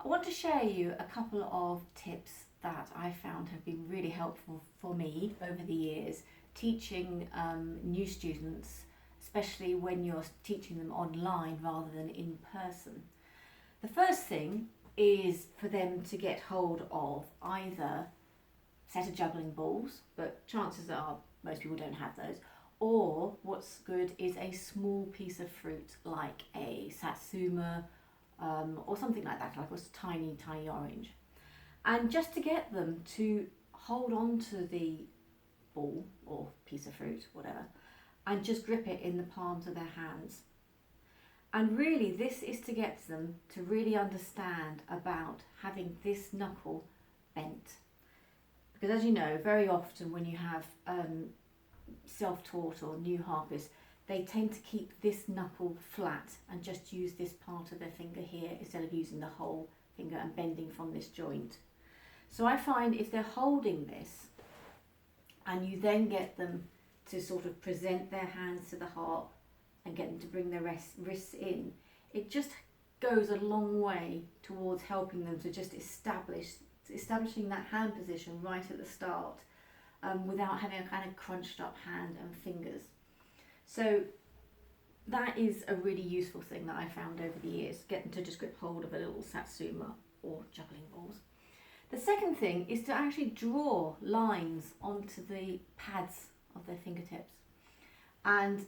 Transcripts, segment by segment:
I want to share you a couple of tips that I found have been really helpful for me over the years teaching new students, especially when you're teaching them online rather than in person. The first thing is for them to get hold of either a set of juggling balls, but chances are most people don't have those, or what's good is a small piece of fruit like a satsuma or something like that, like a tiny orange. And just to get them to hold on to the ball or piece of fruit, whatever, and just grip it in the palms of their hands. And really this is to get them to really understand about having this knuckle bent. Because as you know, very often when you have self-taught or new harpists, they tend to keep this knuckle flat and just use this part of their finger here instead of using the whole finger and bending from this joint. So I find if they're holding this and you then get them to sort of present their hands to the harp and get them to bring their wrists in, it just goes a long way towards helping them to just establishing that hand position right at the start without having a kind of crunched up hand and fingers. So that is a really useful thing that I found over the years, get them to just grip hold of a little satsuma or juggling balls. The second thing is to actually draw lines onto the pads of their fingertips, and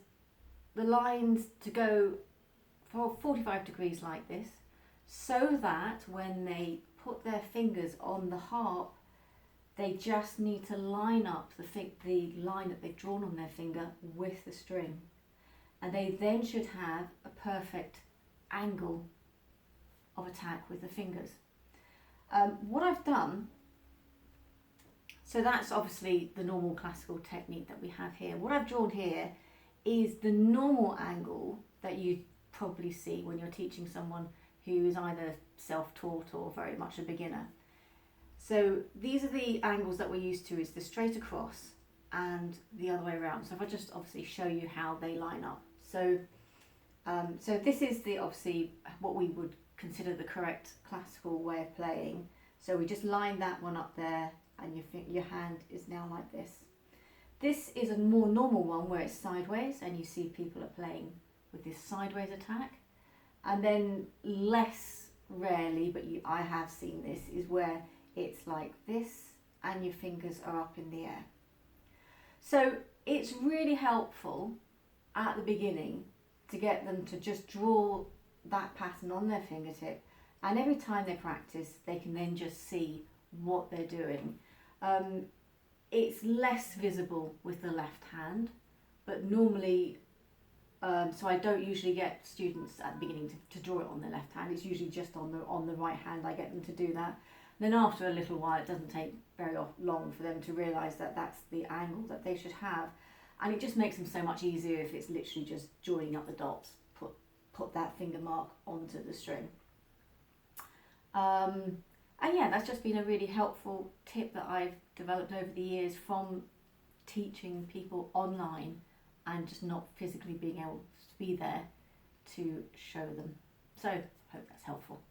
the lines to go for 45 degrees like this, so that when they put their fingers on the harp, they just need to line up the line that they've drawn on their finger with the string, and they then should have a perfect angle of attack with the fingers. What I've done, so that's obviously the normal classical technique that we have here. What I've drawn here is the normal angle that you probably see when you're teaching someone who is either self-taught or very much a beginner. So these are the angles that we're used to, is the straight across and the other way around. So if I just obviously show you how they line up. So this is obviously what we would consider the correct classical way of playing. So we just line that one up there, and your hand is now like this. This is a more normal one where it's sideways, and you see people are playing with this sideways attack. And then less rarely, but I have seen this, is where it's like this and your fingers are up in the air. So it's really helpful at the beginning to get them to just draw that pattern on their fingertip, and every time they practice they can then just see what they're doing. It's less visible with the left hand, but normally so I don't usually get students at the beginning to draw it on their left hand. It's usually just on the right hand I get them to do that. And then after a little while, it doesn't take very long for them to realise that that's the angle that they should have, and it just makes them so much easier if it's literally just joining up the dots, put that finger mark onto the string. And yeah, that's just been a really helpful tip that I've developed over the years from teaching people online and just not physically being able to be there to show them. So I hope that's helpful.